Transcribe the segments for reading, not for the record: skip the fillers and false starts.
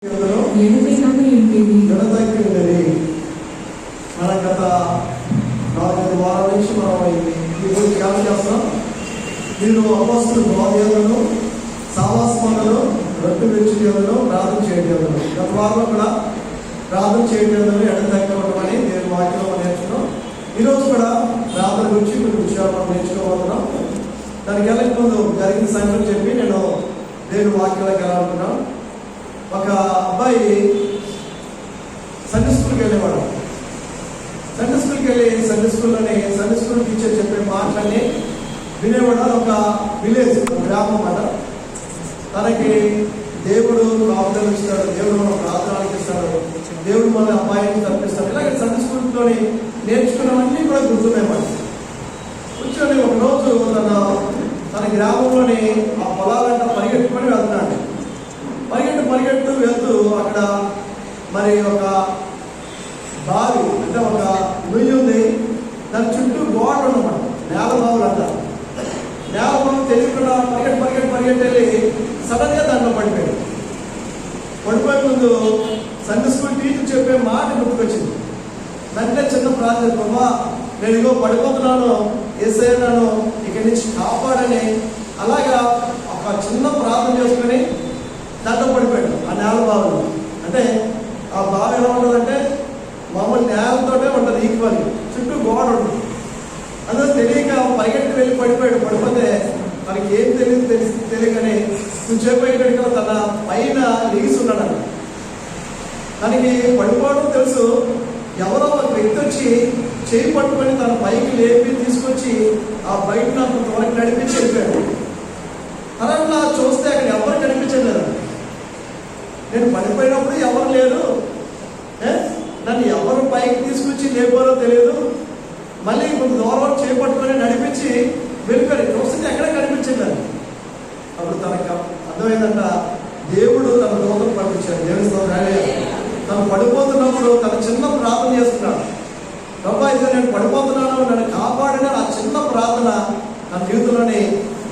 మన గత 4-5 వారాల నుంచి మనం ఈరోజు ధ్యానం చేస్తాం. మీరు అపోస్తలుల బోధనలను, సావాసములను, రొట్టె విరుచుటలను, ప్రార్థన చేయడం. గత వారంలో కూడా ప్రార్థన చేయడం ఎడతెక్కమని నేను వాక్యంలో నేర్చుకున్నాం. ఈరోజు కూడా ప్రార్థన గురించి కొన్ని విషయాలు మనం నేర్చుకోబోతున్నాం. దానికి వెళ్ళక ముందు జరిగిన సంగతి చెప్పి నేను దేవుని వాక్యంలోకి వెళ్ళాలనుకున్నాను. ఒక అబ్బాయి సండే స్కూల్కి వెళ్ళేవాడు. సండే స్కూల్కి వెళ్ళి సండే స్కూల్ టీచర్ చెప్పే మాటలన్నీ వినేవాడు. ఒక విలేజ్, ఒక గ్రామం అన్నమాట. తనకి దేవుడు కాపుదలు ఇస్తాడు, దేవుడు మనం ప్రార్థనకి ఇస్తాడు, దేవుడు మన అబ్బాయిని తప్పిస్తాడు. ఇలాగే సండే స్కూల్లోని నేర్చుకున్నవన్నీ కూడా గుర్తున్నాయన్నమాట. కూర్చొని ఒకరోజు తన గ్రామంలోని ఆ పొలాలంట పరిగెట్టుకొని వెళ్తున్నాడు. పరిగెట్టు వెళ్తూ అక్కడ మరి ఒక బావి, అంటే ఒక నుయ్యి ఉంది. దాని చుట్టూ గోడ ఉన్నమాట, నేల బావులు అంటారు. నేల బావు తెలియకుండా పరిగెట్టి వెళ్ళి సడన్ గా దాంట్లో పడిపోయాడు. పడిపోయే ముందు సండే స్కూల్ టీచర్ చెప్పే మాట గుర్తుకొచ్చింది. వెంటనే చిన్న ప్రార్థన, బాబా నేను ఇగో పడిపోతున్నాను, యేసయ్య నన్ను ఇక్కడి నుంచి కాపాడని అలాగా ఒక చిన్న ప్రార్థన చేసుకుని దాంట్లో పడిపోయాడు ఆ నేల బావిలో. అంటే ఆ బావి ఎలా ఉంటుందంటే మామూలు నేలతోటే ఉంటుంది, ఈక్వల్ చుట్టూ గోడ ఉంటుంది. అందులో తెలియక పరిగెట్టి వెళ్ళి పడిపోతే మనకి ఏం తెలియకని కొంచెంసేపు అయ్యేటిగా తన పైన లెగిస్తున్నాడు. తనకి పడిపోవడం తెలుసు. ఎవరో ఒక వ్యక్తి వచ్చి చేయి పట్టుకొని తన పైకి లేపి తీసుకొచ్చి ఆ బయట కొంతవరకు నడిపించి వెళ్ళిపోయాడు. అలా చూస్తే అక్కడ ఎవరు కనిపించలేదు. నేను పడిపోయినప్పుడు ఎవరు లేరు, నన్ను ఎవరు పైకి తీసుకొచ్చి లేపారో తెలియదు. మళ్ళీ కొంత దూరం చేపట్టుకొని నడిపించి వెళ్ళిపోయారు. చూస్తే ఎక్కడ కనిపించిందని. అప్పుడు తనకు అర్థమైందంట, దేవుడు తన దూతను పంపించాడు. దేవుని తను పడిపోతున్నప్పుడు తన చిన్న ప్రార్థన చేస్తున్నాడు. ప్రభా అయితే నేను పడిపోతున్నాను, నన్ను కాపాడిన ఆ చిన్న ప్రార్థన నా జీవితంలోని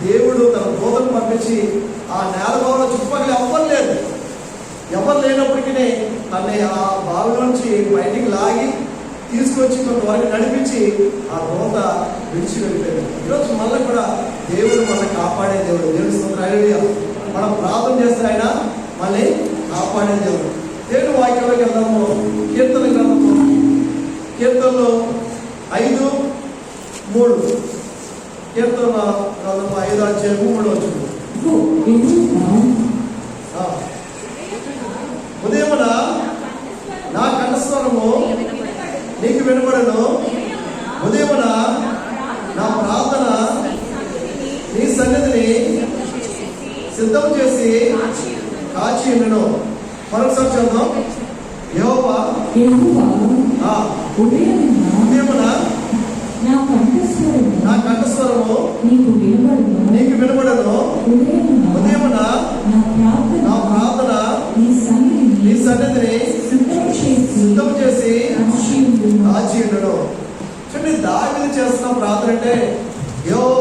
దేవుడు తన దూతను పంపించి ఆ నేల బావిలో చుట్టుపక్కల ఎవరు లేనప్పటికీ తనని ఆ బావి నుంచి బయటికి లాగి తీసుకొచ్చి కొంతవరకు నడిపించి ఆ దూత విడిచి వెళ్ళిపోయాడు. ఈరోజు మళ్ళీ కూడా దేవుడు మనల్ని కాపాడే దేవుడు. దేవుని స్తోత్రం. మనం ప్రార్థన చేస్తే ఆయన మళ్ళీ కాపాడే దేవుడు. దేవుని వాక్యంలోకి వెళ్దాము. కీర్తన గ్రంథము 5:3. కీర్తన గ్రంథము 5:3 ఉదయమున నా కంఠస్వరము నీకు వినబడను, ఉదయమున నా ప్రార్థన నీ సన్నిధిని సిద్ధం చేసి కాచి ఉండను. మరొకసారి చదువుదాం. యెహోవా ఉదయమున నా కంఠస్వరము నీకు వినబడను, ఉదయమున నా ప్రార్థన నీ సన్నిధిని సిద్ధం చేసి కాచి ఉండను. చూడండి, దావీదు చేస్తున్న ప్రార్థన అంటే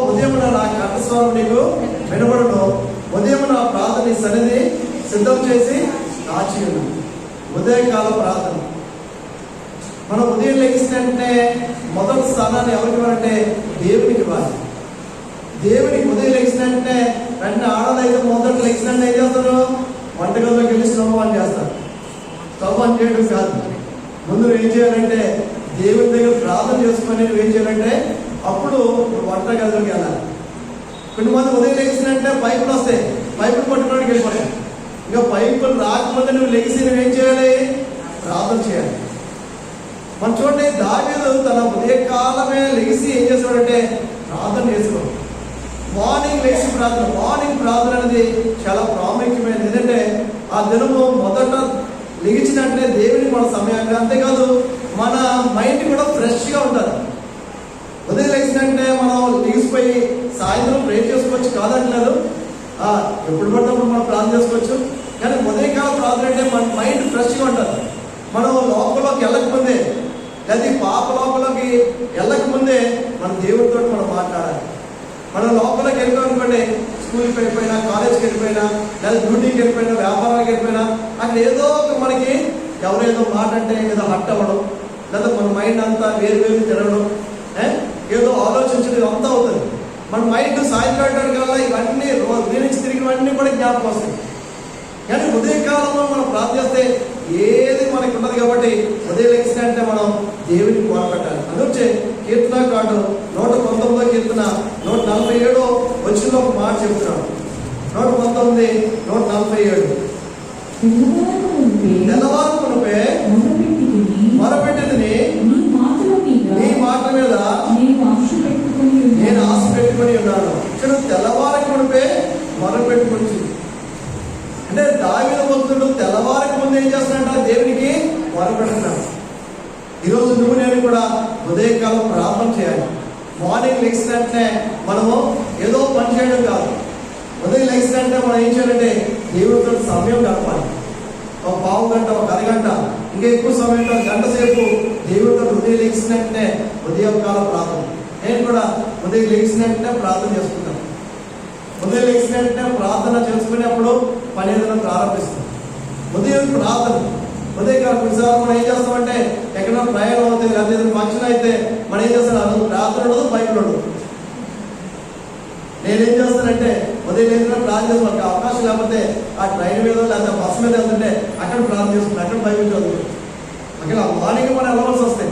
ఉదయమున నా కంఠస్వరం నీకు వినబడను, ఉదయమున ప్రార్థన నీ సన్నిధిని సిద్ధం చేసి కాచి ఉండను. ఉదయకాల ప్రార్థన. మనం ఉదయం లెగిసిన వెంటనే మొదటి స్థానాన్ని ఎవరికి ఇవ్వాలంటే దేవునికి ఇవ్వాలి. దేవునికి ఉదయం లెగిసిన వెంటనే ఆడలైతే మొదటి లెగిసిన ఏం చేస్తారు? వంటగదిలోకి వెళ్ళి స్టవ్ ఆన్ చేస్తారు. స్టవ్ ఆన్ చేయడం కాదు, ముందు ఏం చేయాలంటే దేవుని దగ్గర ప్రార్థన చేసుకుని ఏం చేయాలంటే అప్పుడు వంటగదిలోకి వెళ్ళాలి. కొంతమంది ఉదయం లెగిసినంటే పైపులు వస్తాయి, పైపులు పట్టుకోవడానికి వెళ్ళిపోతాయి. ఇంకా పైపులు రాకముందే నువ్వు లెగిసి నువ్వేం చేయాలి? ప్రార్థన చేయాలి. మనం చూడండి, దావీదు తన ఉదయకాలమే లెగిసి ఏం చేసేవాడంటే ప్రార్థన చేసుకోవడం. మార్నింగ్ లెగిసి ప్రార్థన. మార్నింగ్ ప్రార్థన అనేది చాలా ప్రాముఖ్యమైనది. ఎందుకంటే ఆ దినము మొదట లెగిచినట్లే దేవునికి మన సమయాన్ని, అంతేకాదు మన మైండ్ కూడా ఫ్రెష్గా ఉంటుంది. ఉదయం లెగిసినట్టే మనం లెగిసిపోయి సాయంత్రం ప్రే చేసుకోవచ్చు, కాదంటలేదు. ఎప్పుడు పడినప్పుడు మనం ప్రార్థన చేసుకోవచ్చు. కానీ ఉదయకాల ప్రార్థన అంటే మన మైండ్ ఫ్రెష్గా ఉంటుంది. మనం లోపలికి వెళ్ళకముందే, లేదా పాప లోపలికి వెళ్ళకముందే మన దేవుడితో మనం మాట్లాడాలి. మనం లోపలికి వెళ్ళామనుకోండి, స్కూల్కి వెళ్ళిపోయినా, కాలేజ్కి వెళ్ళిపోయినా, లేదా డ్యూటీకి వెళ్ళిపోయినా, వ్యాపారానికి వెళ్ళిపోయినా, అక్కడ ఏదో ఒక మనకి ఎవరేదో మాట అంటే ఏదో హట్ అవ్వడం, లేదా మన మైండ్ అంతా వేరు వేరు తిరగడం, ఏదో ఆలోచించడం అంతా అవుతుంది. మన మైండ్ సాయంకాలం కల్లా ఇవన్నీ ఉదయం నుంచి తిరిగినవన్నీ కూడా జ్ఞాపకం వస్తాయి. కానీ ఉదయకాలంలో మనం ప్రార్థిస్తే ఏది మనకి ఉండదు. కాబట్టి ఉదయం లేచినంటే మనం దేవునికి మొరపెట్టాలి. అందుకే కీర్తనకారుడు 119 కీర్తన 147 వచ్చిన ఒక మాట చెప్తున్నాడు. 119, 147 తెల్లవారు మునిపే మొరపెట్టింది నీ మాట మీద నేను ఆశ పెట్టుకుని ఉన్నాను. తెల్లవారికి మునిపే మొరపెట్టుకుని, అంటే దావీదు భక్తుడు తెల్లవారికి ముందు ఏం చేస్తున్నాడంట? దేవునికి మొరపెడుతున్నాడు. ఈరోజు నువ్వు నేను కూడా ఉదయకాలం ప్రార్థన చేయాలి. మార్నింగ్ లెగ్సినట్టే మనము ఏదో పని చేయడం కాదు. ఉదయం లెగ్సినట్టే మనం ఏం చేయాలంటే దేవుడితో సమయం గడపాలి. ఒక పావు గంట, ఒక అరగంట, ఇంకా ఎక్కువ సమయంలో గంట సేపు దేవుడితో ఉదయం లెగ్సినట్టే ఉదయకాల ప్రార్థన. నేను కూడా ఉదయం లెగ్సినట్టే ప్రార్థన చేసుకుంటాను. ఉదయం లెగ్సినట్టే ప్రార్థన చేసుకునేప్పుడు పని ఏదైనా ప్రారంభిస్తాం. ఉదయం ప్రార్థన ఉదయకాలం కొన్నిసార్లు మనం ఏం చేస్తామంటే ఎక్కడైనా ప్రయాణం అవుతుంది, లేదా ఏదైనా ఫంక్షన్ అయితే మనం ఏం చేస్తాం? అది ప్రార్థన ఉండదు, బైబిల్ ఉండదు. నేనేం చేస్తానంటే ఉదయం లేకుండా ప్రార్థన చేసుకోవాలి. అవకాశం లేకపోతే ఆ ట్రైన్ మీద లేదా బస్సు మీద వెళ్తుంటే అక్కడ ప్రార్థన చేసుకుంటాం, అక్కడ బైబిల్ చదువుతాం. అక్కడ మార్నింగ్ మనం వెళ్ళవలసి వస్తాయి.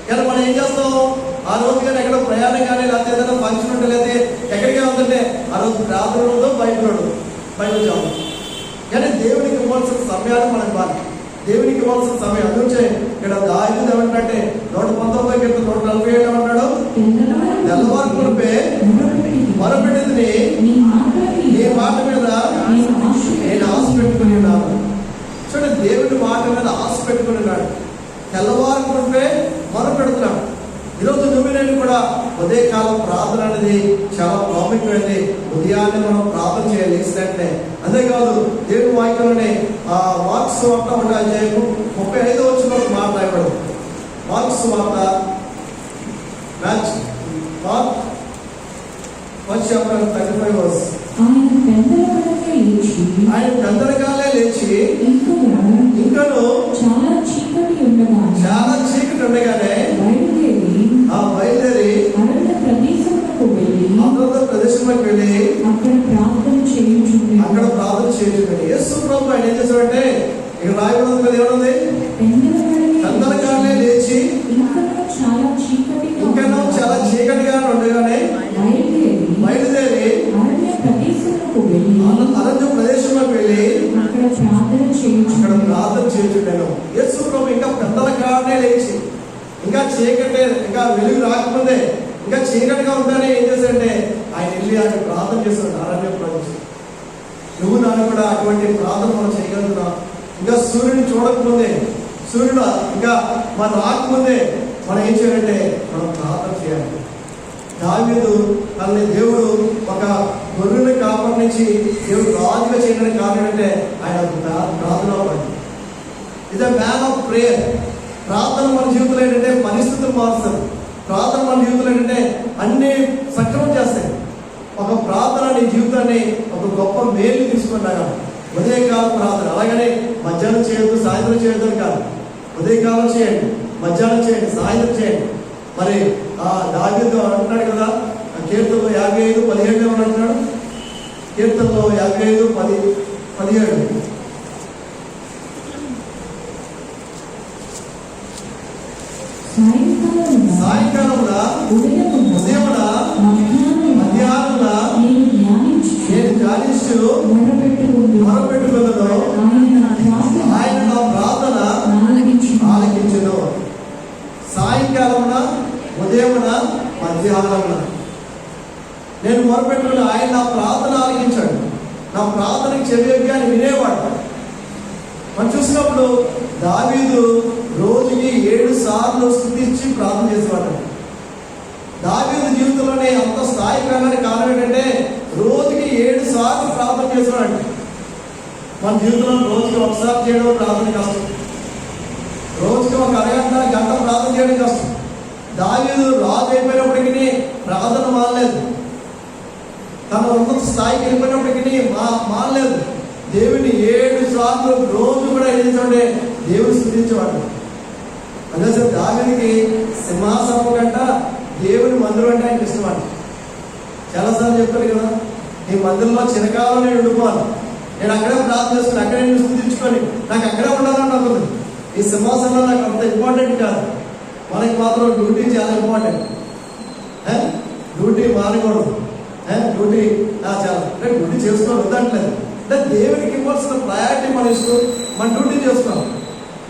కానీ మనం ఏం చేస్తాం? ఆ రోజు కానీ ఎక్కడ ప్రయాణం కానీ లేకపోతే ఏదైనా ఫంక్షన్ ఉంటే లేదా ఎక్కడికి వెళ్తుంటే ఆ రోజు ప్రార్థన ఉండదు, బైబిల్ ఉండదు, బైబిల్ చదువు. కానీ దేవునికి ఇవ్వాల్సిన సమయాన్ని మనం ఇవ్వాలి. దేవునికి ఇవ్వాల్సిన సమయం. అందుకే ఇక్కడ దావీదు ఏమంటే 119 కీర్తన 147 ఏమంటాడు? తెల్లవారు మునిపే మొరపెట్టింది నీ మాట మీద నేను ఆశ పెట్టుకుని ఉన్నాను. చూడండి, దేవుడి మాట మీద ఆశ పెట్టుకుని ఉన్నాడు. తెల్లవారు మునిపే మొరపెడుతున్నాడు. ఈరోజు నువ్వు నేను కూడా ఉదయకాలం ప్రార్థన అనేది చాలా ప్రాముఖ్యమైనది. ఉదయాన్నే మనం ప్రార్థన చేయాలి. ఇస్తే అంతేకాదు దేవుని వాక్యంలోనే మార్క్స్ వార్త 1:35 వచ్చిన మాట రాయబడు. మార్క్స్ వార్త మార్క్ 1:35 ఆయన గందరగాలే లేచి ఇంకను చాలా చీకటి ఉండగానే బయలుదేరి ప్రదేశంలోకి వెళ్ళి అక్కడ ప్రార్థన చేయించుకుని యేసు ప్రభు ఆయన ఏం చేశాడంటే ఇక్కడ రాయబడింది కదా, ఏమన్నది? గందరగాలే లేచి ఇంకనూ చాలా చీకటిగా ఉండగానే బయలుదేరి అరణ్య ప్రదేశంలోకి వెళ్ళి అక్కడ ప్రార్థన చేయించుకున్నాను. యేసు ప్రభు ఇంకా గందరగానే లేచి, ఇంకా చీకటి, ఇంకా వెలుగు రాకముందే, ఇంకా చీకటిగా ఉంటేనే ఏం చేశాడంటే ఆయన వెళ్ళి ఆయన ప్రార్థన చేశాడు. అరణ్య ప్రదేశం. నువ్వు నాన్న కూడా అటువంటి ప్రార్థన మనం చేయగలుగుతున్నాం. ఇంకా సూర్యుని చూడకముందే, సూర్యుడు ఇంకా మనం రాకముందే మనం ఏం చేయాలంటే మనం ప్రార్థన చేయాలి. దావీదు తనని దేవుడు ఒక గొర్రెని కాపాడి నుంచి దేవుడు రాజుగా చేయడానికి కారణం అంటే ఆయన ప్రార్థన పడింది. ఇది మ్యాన్ ఆఫ్ ప్రేయర్. ప్రార్థన మన జీవితంలో ఏంటంటే పరిస్థితులు మారుస్తుంది. ప్రార్థన మన జీవితంలో ఏంటంటే అన్ని సక్రమం చేస్తాయి. ఒక ప్రార్థన నీ జీవితాన్ని ఒక గొప్ప మేలు తీసుకున్నాగా. ఉదయకాలం ప్రార్థన అలాగనే మధ్యాహ్నం చేయొద్దు, సాయంత్రం చేయొద్దు కాదు. ఉదయకాలం చేయండి, మధ్యాహ్నం చేయండి, సాయంత్రం చేయండి. మరి దావీదు అంటున్నాడు కదా, కీర్తనలో 55:17 ఏమని అంటున్నాడు? కీర్తనలో 55:17 సాయంకాలమున ఉదయమున మధ్యాహ్నమున నేను ధ్యానించు మొరపెట్టుకున్నాను, ఆయన నా ప్రార్థన ఆలకించును. సాయంకాలమున, ఉదయమున, మధ్యాహ్నమున నేను మొరపెట్టుకుని ఆయన నా ప్రార్థన ఆలకించాడు. నా ప్రార్థనకి చెవియొగ్గాని వినేవాడు. మనం చూసినప్పుడు దావీదు రోజుకి 7 సార్లు స్తుతించి ప్రార్థన చేసేవాడు. దావీదు జీవితంలోనే అంత స్థాయి పెరగడానికి కారణం ఏంటంటే రోజుకి 7 సార్లు ప్రార్థన చేసేవాడు. మన జీవితంలో రోజుకి ఒకసారి చేయడం ప్రార్థన కష్టం. రోజుకి ఒక అరగంట, గంట ప్రార్థన చేయడం కష్టం. దావీదు రాజు అయిపోయినప్పటికీ ప్రార్థన మానలేదు. తన ఉన్నత స్థాయికి వెళ్ళిపోయినప్పటికీ మానలేదు. దేవుని 7 సార్లు రోజు కూడా ఏం చేసేవాడే, దేవుని స్తుతించేవాడు. అదే సార్ దావీదుకి సింహాసనం కంట దేవుని మందిరం అంటే ఆయనకి ఇష్టం. చాలాసార్లు చెప్పాడు కదా, నీ మందిరంలో చిరకాలం నేను ఉండిపోవాలి, నేను అక్కడే ప్రార్థన చేసుకుని అక్కడే నేను స్తుతించుకొని నాకు అక్కడే ఉండాలని అనుకుంది. ఈ సింహాసనంలో నాకు అంత ఇంపార్టెంట్ కాదు. మనకి మాత్రం డ్యూటీ చాలా ఇంపార్టెంట్. డ్యూటీ మానకూడదు. డ్యూటీ చాలా డ్యూటీ చేసుకోవాలి వద్దట్లేదు. అంటే దేవునికి ఇవ్వాల్సిన ప్రయారిటీ మనం ఇస్తూ మన డ్యూటీ చేస్తున్నాం.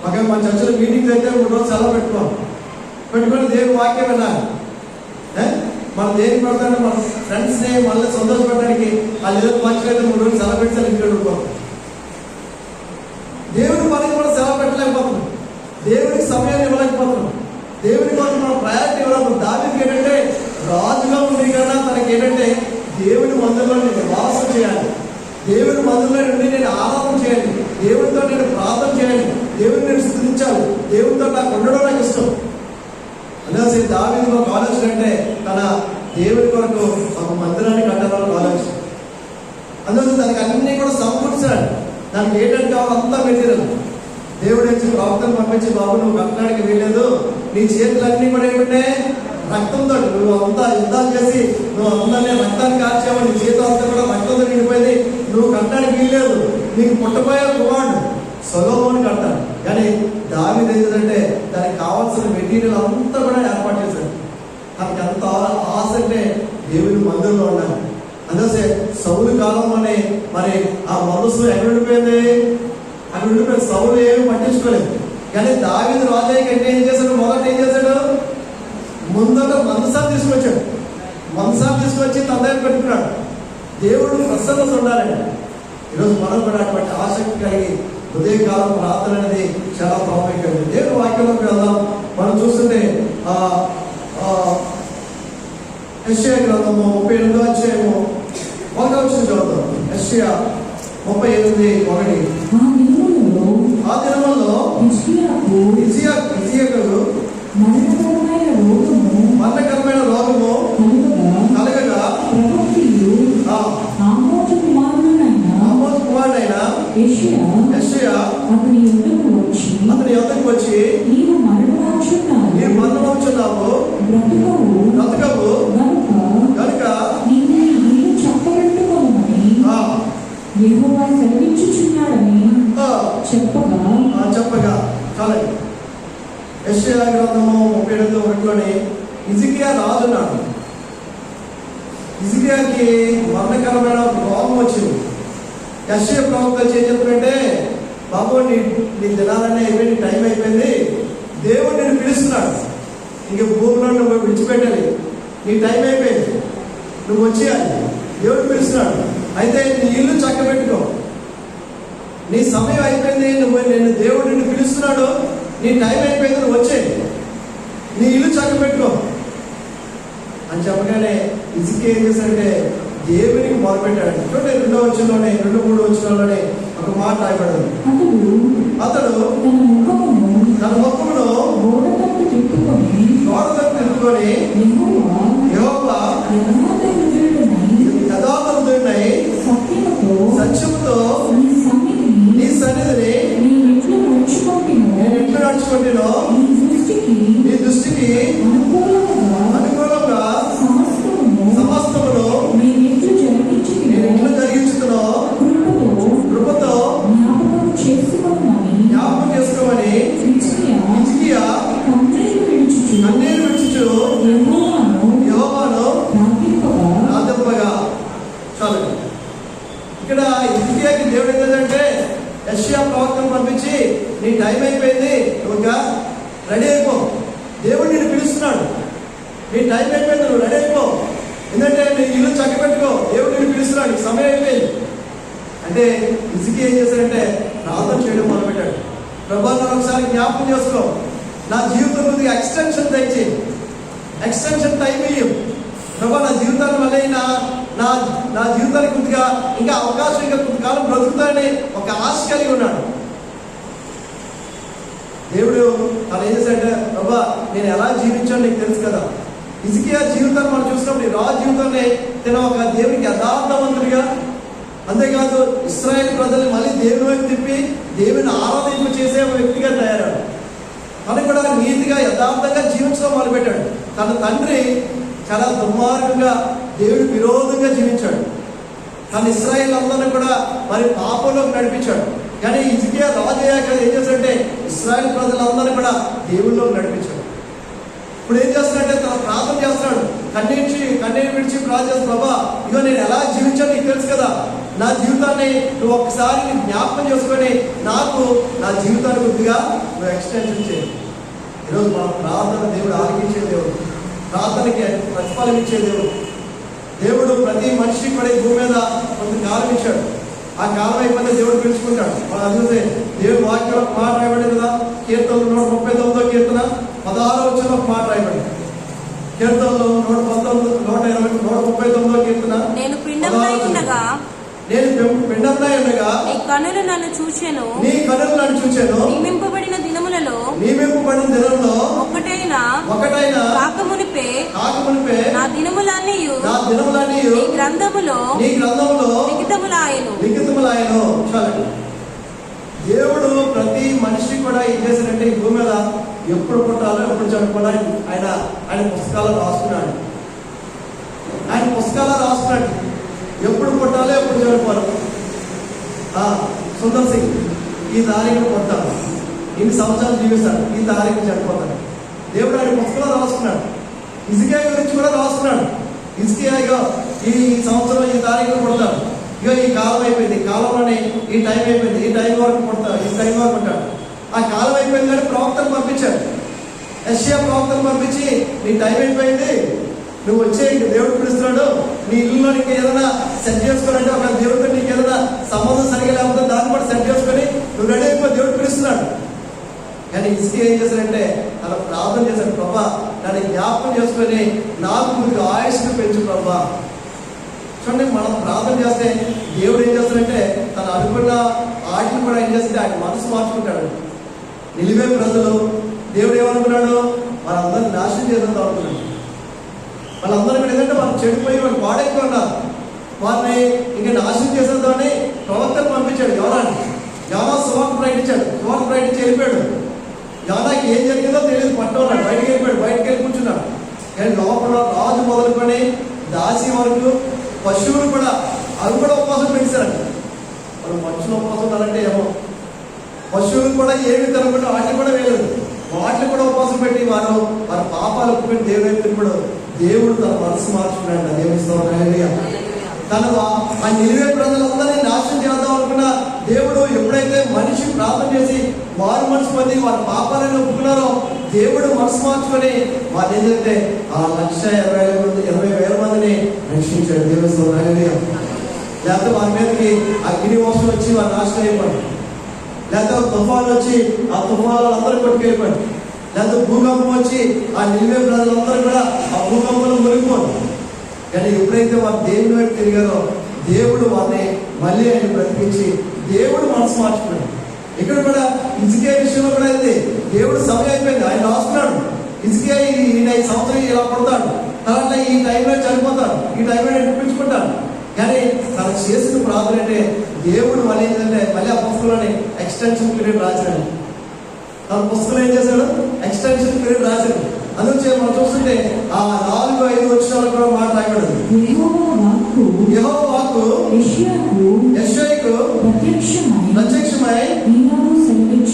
ఒక మన చర్చలో మీటింగ్స్ అయితే 3 రోజులు సెలవు పెట్టుకొని దేవుని వాక్యం వినాలి. మనం దేనికి పెడతాంటే మన ఫ్రెండ్స్ని మళ్ళీ సంతోషపెట్టడానికి ఆ లేదా వాక్యం అయితే 3 రోజులు సెలవు పెట్టి ఇంట్లో ఉండిపోతాం. దేవుని పనికి కూడా సెలవు పెట్టలేకపోతున్నాం, దేవునికి సమయాన్ని ఇవ్వలేకపోతున్నాం, దేవుని కోసం మనం ప్రయారిటీ ఇవ్వడం. దావీదుకి ఏంటంటే రాజుగా ఉంది కన్నా తనకి ఏంటంటే దేవుని మందిరంలో నేను నివాసం చేయాలి, దేవుని మందిరంలో నుండి నేను ఆరాధన చేయాలి, దేవునితో నేను ప్రార్థన చేయాలి, దేవుని నేను స్తుతించాలి, దేవునితో నాకు ఉండడం నాకు ఇష్టం. అనేసి దావీదు ఒక ఆలోచన అంటే తన దేవుని కొరకు ఒక మందిరాన్ని కట్టాలని ఆలోచన. అందులో దానికి అన్ని కూడా సమకూర్చాడు. దానికి ఏంటంటే అంతా మెటీరియల్. దేవుడు వచ్చి ప్రవక్తను పంపించి, బాబు నువ్వు కట్టడానికి వీల్లేదు, నీ చేతులన్నీ కూడా ఏమిటే రక్తంతో, నువ్వు అంతా యుద్ధాలు చేసి నువ్వు అందరినీ రక్తాన్ని కార్చావు, నీ చేతులు అంతా కూడా రక్తంతో నిండిపోయింది, నువ్వు కట్టడానికి వీల్లేదు, నీకు పుట్టబోయే కుమారుడు సొలొమోను కట్టాడు. కానీ దావీదు ఏంటంటే దానికి కావాల్సిన మెటీరియల్ అంతా కూడా ఏర్పాటు చేశాడు. తనకి అంత ఆశ అంటే దేవుని మందిరంలో ఉండాలి. అందుకే సౌలు కాలంలోనే మరి ఆ మనసు ఎక్కడ ఉండిపోయింది, అక్కడ ఉండిపోయింది. సౌలు ఏమి పట్టించుకోలేదు. కానీ దావీదు రాజయ్య కంటే ఏం చేశాడు, మొదట ఏం చేశాడు, ముందట మందసాన్ని తీసుకొచ్చాడు. మందసాన్ని తీసుకొచ్చి తన దగ్గర పెట్టుకున్నాడు. దేవుడు ప్రసన్నత ఉండాలండి. ఈరోజు మనం కూడా అటువంటి ఆసక్తి కలిగి ఉదయకాలం ప్రార్థన అనేది చాలా ప్రాముఖ్యమైనది. దేవుని వాక్యంలోకి వెళ్దాం. మనం చూస్తుంటే యెషయా గ్రంథము 38వ అధ్యాయము 1వ వచనం చదువుతాం. యెషయా 38:1. ఆ దినములలో హిజ్కియాకు మరణకరమైన రోగము కలగగా ఆమోజు కుమారుడైన యెషయా అతని యొద్దకు వచ్చి, నీవు మరణమవుచున్నావు, బ్రతుకవు కనుక యెహోవా సెలవిచ్చుచున్నాడని చెప్పగా చాలండి. యెషయా గ్రంథము 38:1 హిజ్కియా రాజున్నాడు. హిజ్కియాకి మరణకరమైన రోగం వచ్చింది. యెషయా ప్రవక్త ఏం చెప్తుంటే, బాబు నీ దినాలనే అయిపోయి, టైం అయిపోయింది, దేవుడు నేను పిలుస్తున్నాడు, ఇంక భూమిలో నువ్వు విడిచిపెట్టాలి, నీ టైం అయిపోయింది, నువ్వు వచ్చేయాలి, దేవుడు పిలుస్తున్నాడు. అయితే నీ ఇల్లు చక్కబెట్టుకో, నీ సమయం అయిపోయింది, నేను దేవుడు నిన్ను పిలుస్తున్నాడు, నీ టైం అయిపోయింది, నువ్వు వచ్చే, నీ ఇల్లు చక్కబెట్టుకో అని చెప్పగానే హిజ్కియా ఏం చేశాడంటే దేవునికి మొదలుపెట్టాడు. చూడండి 2వ వచనంలోనే 2-3 వచనాల్లోనే ఒక మాట రాయబడింది. అతడు తన ముఖమును గోడ తట్టు తిప్పుకొని యెహోవా యథార్థ హృదయుడై సత్యముతో నీ సన్నిధిని నేను ఎట్లు నడుచుకుంటున్నానో నీ దృష్టికి అనుకూలంగా సమస్తమును నేను ఎట్లు జరిగించుతున్నో కృపతో జ్ఞాపకం చేసుకోమని హిజ్కియా కన్నీరు విడుచుచు యెహోవాను ప్రార్థింపగా. చాలు. ఇక్కడ హిజ్కియాకి దేవుడు ఏంటంటే యెషయా ప్రవక్తను పంపించి, నీ టైం అయిపోయింది, నువ్వు ఇంకా రెడీ అయిపో, దేవుడు నిన్ను పిలుస్తున్నాడు, నీ టైం అయిపోయింది, నువ్వు రెడీ అయిపో, ఎందుకంటే నీ ఇల్లు చక్కబెట్టుకో, దేవుడు నిన్ను పిలుస్తున్నాడు, నీకు సమయం అయిపోయింది అంటే హిజ్కియా ఏం చేశాడంటే ప్రార్థన చేయడం మొదలుపెట్టాడు. ప్రభా నన్ను ఒకసారి జ్ఞాపకం చేసుకో, నా జీవితం కొద్దిగా ఎక్స్టెన్షన్ దయచేయి, ఎక్స్టెన్షన్ టైం ఇయ్యం ప్రభా, నా జీవితాన్ని వల్ల నా జీవితానికి కొద్దిగా ఇంకా అవకాశం, ఇంకా కొంతకాలం బ్రతుకుతానని ఒక ఆశ కలిగి ఉన్నాడు. దేవుడు తను ఏం చేశాడంటే, ప్రభా నేను ఎలా జీవించాను నీకు తెలుసు కదా, హిజ్కియా జీవితాన్ని మనం చూసినప్పుడు ఈ రాజు జీవితాన్ని తన ఒక దేవునికి యథార్థవంతుడిగా, అంతేకాదు ఇశ్రాయేల్ ప్రజల్ని మళ్ళీ దేవుని వైపు తిప్పి దేవుని ఆరాధింపు చేసే ఒక వ్యక్తిగా తయారాడు. తను కూడా నీతిగా యథార్థంగా జీవించడం మొదలుపెట్టాడు. తన తండ్రి చాలా దుర్మార్గంగా దేవుడికి విరోధంగా జీవించాడు. తన ఇశ్రాయేల్ అందరినీ కూడా మరి పాపంలోకి నడిపించాడు. కానీ హిజ్కియా రాజు అయ్యాక ఏం చేశాడంటే ఇశ్రాయేల్ ప్రజలందరినీ కూడా దేవుళ్ళలోకి నడిపించాడు. ఇప్పుడు ఏం చేస్తున్నాడంటే తన ప్రార్థన చేస్తున్నాడు. కన్నీరు విడిచి ప్రార్థన చేస్తాడు, ప్రభా ఇగో నేను ఎలా జీవించాను నీకు తెలుసు కదా, నా జీవితాన్ని నువ్వు ఒక్కసారి జ్ఞాపకం చేసుకొని నాకు నా జీవితాన్ని కొద్దిగా నువ్వు ఎక్స్టెన్షన్ చేయి. ఈరోజు మన ప్రార్థన దేవుడు ఆలకించే దేవుడు, ప్రార్థనకి ప్రతిఫలం ఇచ్చే దేవుడు. దేవుడు ప్రతి మనిషికి కూడా ఈ భూమి మీద కొంత కాలం ఇచ్చాడు. ఆ కాలం అయిపోతే దేవుడు పిలుచుకుంటాడు. మనం అదిగితే దేవుడు వాక్యంలో ఒక మాట రాయబడింది కదా, కీర్తనలో 139వ కీర్తన 16వ వచనంలో ఒక మాట రాయబడింది. కీర్తనలో 139వ కీర్తన నేను పిండమునై ఉండగా నీ కనులు నన్ను చూచెను, నియమింపబడిన దినములలో ఒకటైనా కాకమునిపే నా దినములన్నీయు నీ గ్రంథములో లిఖితములాయెను. చాలండి. దేవుడు ప్రతి మనిషి కూడా ఏం చేశాడంటే ఈ భూమి మీద ఎప్పుడు పుట్టాలో ఎప్పుడు చనిపోవాలో ఆయన పుస్తకాలు రాసుకున్నాడు. ఎప్పుడు పుట్టాలో ఎప్పుడు చనిపోవాలి. సుందర్ సింగ్ ఈ తారీఖు పుట్టాలి, ఇన్ని సంవత్సరాలు జీవిస్తాడు, ఈ తారీఖు చనిపోతాడు. దేవుడు ఆయన పుస్తకాలు రాసుకున్నాడు. హిజ్కియా గురించి కూడా రాసుకున్నాడు. హిజ్కియా ఈ సంవత్సరం ఈ తారీఖులో పుడతాడు, ఇగో ఈ కాలం అయిపోయింది, ఈ కాలంలోనే ఈ టైం అయిపోయింది, ఈ టైం వరకు పుడతాడు, ఈ టైం వరకు ఉంటాడు. ఆ కాలం అయిపోయింది కానీ ప్రవక్తను పంపించాడు. యెషయా ప్రవక్తను పంపించి నీ టైం అయిపోయింది, నువ్వు వచ్చే దేవుడు పిలుస్తున్నాడు, నీ ఇల్లులో నీకు ఏదైనా సెట్ చేసుకోవాలంటే ఒక దేవుడితో నీకు ఏదైనా సంబంధం సరిగా లేకపోతే దాన్ని కూడా సెట్ చేసుకొని నువ్వు రెడీ అయిపోయి దేవుడు పిలుస్తున్నాడు. కానీ హిజ్కియా ఏం చేశాడంటే తన ప్రార్థన చేశాడు, ప్రభా నన్ను జ్ఞాపకం చేసుకొని నాకు మీకు ఆయుష్ను పెంచు ప్రభా. చూడండి, మనం ప్రార్థన చేస్తే దేవుడు ఏం చేస్తాడంటే తను అనుకున్న వాటిని కూడా ఏం చేస్తే ఆయన మనసు మార్చుకుంటాడు. నిలివే ప్రజలు దేవుడు ఏమనుకున్నాడు, వాళ్ళందరినీ నాశనం చేద్దాం అనుకున్నాడు. వాళ్ళందరూ కూడా ఏంటంటే వాళ్ళు చెడిపోయి వాళ్ళు పాడైపోయి ఉన్నారు, వారిని ఇంకా నాశనం చేసేద్దామని ప్రవక్తను పంపించాడు. యోనా సువార్త ప్రకటించాడు. సువార్త ప్రకటించి వెళ్ళిపోయాడు. యోనాకి ఏం జరిగిందో తెలియదు, పట్టణం బయటికి వెళ్ళిపోయాడు, బయటికి వెళ్ళి కూర్చున్నాడు. కానీ లోపల రాజు మొదలుకొని దాసి వరకు పశువులు కూడా అవి కూడా ఉపవాసం పెట్టారంట. వాళ్ళు మనుషులు ఉపవాసం ఉన్నారంటే ఏమో, పశువులు కూడా ఏమి తినకుండా వాటిని కూడా వేయలేదు, వాటిని కూడా ఉపవాసం పెట్టి వారి పాపాలు ఒప్పుకొని దేవుడు కూడా దేవుడు తన మనసు మార్చుకున్నాడు. దేవుడు తన ఆ నిలివే ప్రజలందరినీ నాశనం చేద్దాం అనుకున్న దేవుడు ఎప్పుడైతే మనిషి ప్రార్థన చేసి వారు మనసు పొంది వారి పాపాలను ఒప్పుకున్నారో దేవుడు మనసు మార్చుకొని వారు ఏదైతే ఆ 1,20,000 మందిని రక్షించాడు. దేవుడు లేకపోతే వారి మీదకి అగ్ని వర్షం వచ్చి వారు నాశనం అయిపోయాడు, లేకపోతే తుఫాను వచ్చి ఆ తుఫాను అందరూ కొట్టుకెళ్ళిపోయాడు, లేకపోతే భూకంపం వచ్చి ఆ నిలివే ప్రజలందరూ కూడా ఆ భూకంపంలో మునిగిపోరు. కానీ ఎప్పుడైతే వారు దేవుని వైపు తిరిగారో దేవుడు వారిని మళ్ళీ ఆయన బ్రతికించి దేవుడు మనసు మార్చుకున్నాడు. ఇక్కడ కూడా హిజ్కియా విషయంలో కూడా అయితే దేవుడు సమయం అయిపోయింది, ఆయన రాస్తున్నాడు. హిజ్కియా ఈ సంవత్సరం ఇలా పడతాడు, తర్వాత ఈ టైంలో చనిపోతాడు, ఈ టైంలో నడిపించుకుంటాడు. కానీ తను చేసిన ప్రార్థన అంటే దేవుడు మళ్ళీ ఏంటంటే మళ్ళీ ఆ పుస్తకంలోని ఎక్స్టెన్షన్ పీరియడ్ రాశాడు. తన పుస్తకం ఏం చేశాడు, ఎక్స్టెన్షన్ పీరియడ్ రాశాడు. అందుకే మనం చూస్తుంటే ఆ 4-5 వచనాలు కూడా మాట రాయబడింది. యెహోవా వాక్కు యెషయాకు ప్రత్యక్షమై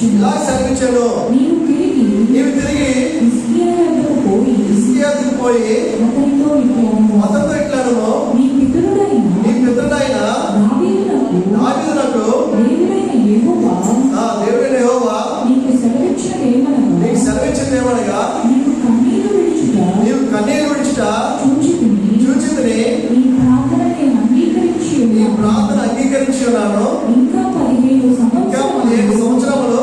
ఇలా సెలవిచ్చాడు, నీవు తిరిగి హిజ్కియాకు పోయి అతనితో ఇట్లాను, నీ పితరుడైన దావీదునకు దేవుడైన యెహోవా నీకు సెలవిచ్చింది ఏమనగా, నీవు కన్నీరు విడిచుట చూచితిని, నీ ప్రార్థన అంగీకరించి ఉన్నాను, ఇంకా 15 సంవత్సరములు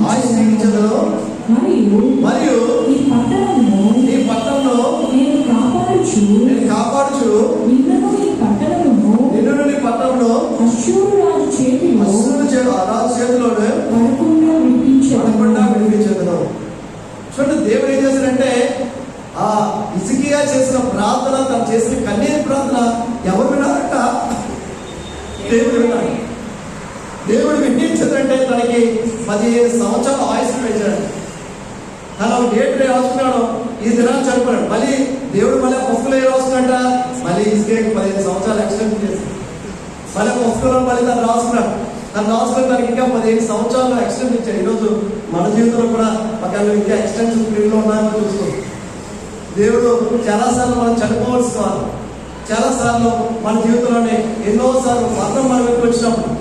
ఆయుష్ ఇచ్చదను, మరియు నీ పట్టణంలో నేను కాపాడుచు చేసిన కన్నీరు ప్రార్థన ఎవరు వినారంట? దేవుడు విన్నాడు. దేవుడు వినిపించదంటే తనకి 15 సంవత్సరాల ఆయుష్ పెంచాడు. తను డేట్ రాసుకున్నాడు, ఈ దినాన్ని చనిపోయాడు. మళ్ళీ దేవుడు మళ్ళీ పుస్తకంలో ఏ రాసుకున్నాడ? మళ్ళీ ఇసుకేకి 15 సంవత్సరాలు ఎక్స్టెండ్ చేసి మళ్ళీ పుస్తకంలో మళ్ళీ తను రాసుకున్నాడు. తను రాసుకుని తనకి ఇంకా 15 సంవత్సరాలు ఎక్స్టెండ్ ఇచ్చాడు. ఈరోజు మన జీవితంలో కూడా ఒకవేళ ఇంకా ఎక్స్టెన్షన్ పీరియడ్లో ఉన్నామని చూసుకోండి. దేవుడు చాలాసార్లు మనం చనిపోవాల్సి కాదు. చాలాసార్లు మన జీవితంలోనే ఎన్నోసార్లు మరణం మన వైపు వచ్చినప్పుడు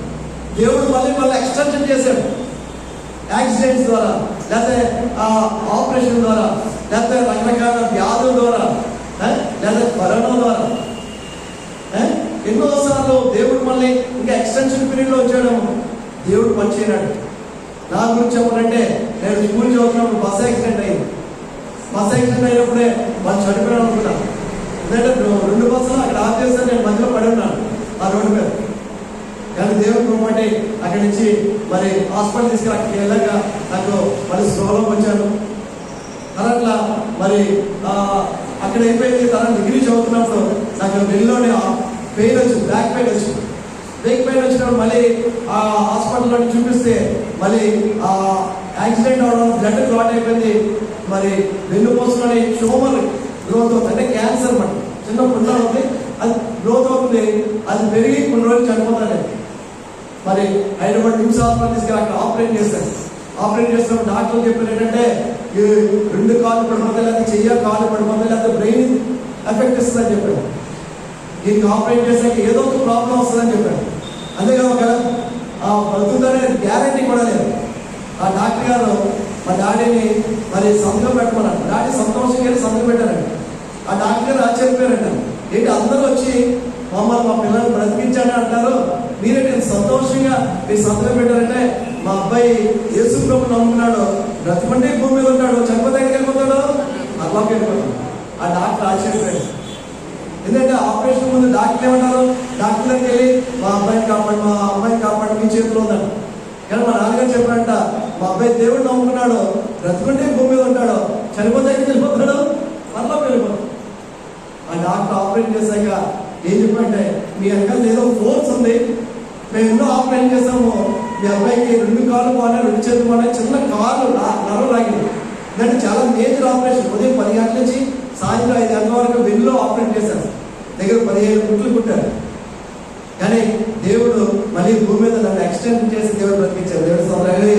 దేవుడు మళ్ళీ ఎక్స్టెన్షన్ చేశాడు. యాక్సిడెంట్స్ ద్వారా, లేకపోతే ఆపరేషన్ ద్వారా, లేకపోతే రకరకాల వ్యాధుల ద్వారా, లేదా కరోనా ద్వారా ఎన్నోసార్లు దేవుడు మళ్ళీ ఇంకా ఎక్స్టెన్షన్ పీరియడ్లో వచ్చాడేమో. దేవుడు పనిచేయనాడు. నా గురించి చెప్పాలంటే నేను స్కూల్ చదువుతున్నప్పుడు బస్ యాక్సిడెంట్ అయింది. బస్ యాక్సిడెంట్ అయినప్పుడే వాళ్ళు చనిపోయాడు అనుకున్నాను. ఎందుకంటే 2 బస్సులు అక్కడ ఆఫ్ చేస్తే నేను మధ్యలో పడి ఉన్నాను ఆ రోడ్డు మీద. కానీ దేవుడు కాబట్టి అక్కడి నుంచి మరి హాస్పిటల్ తీసుకుని అక్కడికి వెళ్ళాక నాకు మళ్ళీ స్లోలో వచ్చాను. అట్లా మరి అక్కడ అయిపోయింది. తర్వాత డిగ్రీ చదువుతున్నప్పుడు నాకు వెళ్ళిలోనే పెయిన్ వచ్చింది, బ్యాక్ పెయిన్ వచ్చింది. బ్యాక్ పెయిన్ వచ్చినప్పుడు మళ్ళీ ఆ హాస్పిటల్లో చూపిస్తే మళ్ళీ ఆ యాక్సిడెంట్ అవడం, బ్లడ్ క్లాట్ అయిపోయింది. మరి వెన్నుపూసలోని ట్యూమర్ గ్రోత్ అవుతుంది, అంటే క్యాన్సర్ అన్నమాట. చిన్న పుండ ఉంది, అది గ్రోత్ అవుతుంది. అది పెరిగి కొన్ని రోజులు చనిపోతాడు. మరి హైదరాబాద్ నిమ్స్ హాస్పిటల్ తీసుకెళ్ళి అక్కడ ఆపరేట్ చేశారు. ఆపరేట్ చేసినప్పుడు డాక్టర్లు చెప్పారు ఏంటంటే, ఈ 2 కాళ్ళు పడిపోతాయి, లేకపోతే చెయ్య కాళ్ళు పడిపోతాయి, లేకపోతే బ్రెయిన్ ఎఫెక్ట్ ఇస్తుందని చెప్పాడు. దీనికి ఆపరేట్ చేశాక ఏదో ఒక ప్రాబ్లం వస్తుందని చెప్పాడు. అంతేకాదు ఒక బ్రతుకుతానే గ్యారంటీ కూడా లేదు. ఆ డాక్టర్ గారు మా డాడీని మరి సంతకం పెట్టమన్నాడు. డాడీ సంతోషంగా సంతకం పెట్టారండి. ఆ డాక్టర్ గారు ఆశ్చర్యపోయారంట. ఏంటి అందరూ వచ్చి మమ్మల్ని మా పిల్లల్ని బ్రతికించాడని అంటారు, మీరేంటి సంతోషంగా మీరు సంతకం పెట్టారంటే, మా అబ్బాయి యేసు ప్రభువుని నమ్ముకున్నాడు, బ్రతుకుంటే భూమి మీద ఉంటాడు, చనిపోతే వెళ్ళిపోతాడు, అల్లాకి వెళ్ళిపోతాడు. ఆ డాక్టర్ ఆశ్చర్యపోయాడు. ఎందుకంటే ఆపరేషన్ ముందు డాక్టర్ ఏమంటారు? డాక్టర్ దగ్గరికి వెళ్ళి మా అబ్బాయిని కాపాడు, మా అమ్మాయిని కాపాడు, మీ చేతిలో ఉందంట. కానీ మా నాన్నగారు చెప్పారంట, మా అబ్బాయి దేవుడు నమ్ముకున్నాడు, బ్రతుకుంటే భూమి మీద ఉంటాడు, చనిపోతే వెళ్ళిపోతాడు, అల్లాకి వెళ్ళిపోతాడు. ఆ డాక్టర్ ఆపరేట్ చేశాక ఏం చెప్పంటే, మీ వెనకాల ఏదో ఫోర్స్ ఉంది, మేము ఎన్నో ఆపరేషన్ చేస్తాము, మీ అబ్బాయికి 2 కాళ్ళు పోయినా 2 చేతులు పోయినా, చిన్న కాళ్ళు నరం లాగింది. అంటే చాలా మేజర్ ఆపరేషన్. ఉదయం 10 గంటల నుంచి సాయంత్రం 5 గంటల వరకు వెన్నులో ఆపరేట్ చేశారు. దగ్గర 15 గుట్లు కుట్టారు. కానీ దేవుడు మళ్ళీ భూమి మీద నన్ను ఎక్స్టెండ్ చేసి దేవుడు బ్రతికించారు. దేవుడు సోదరులు,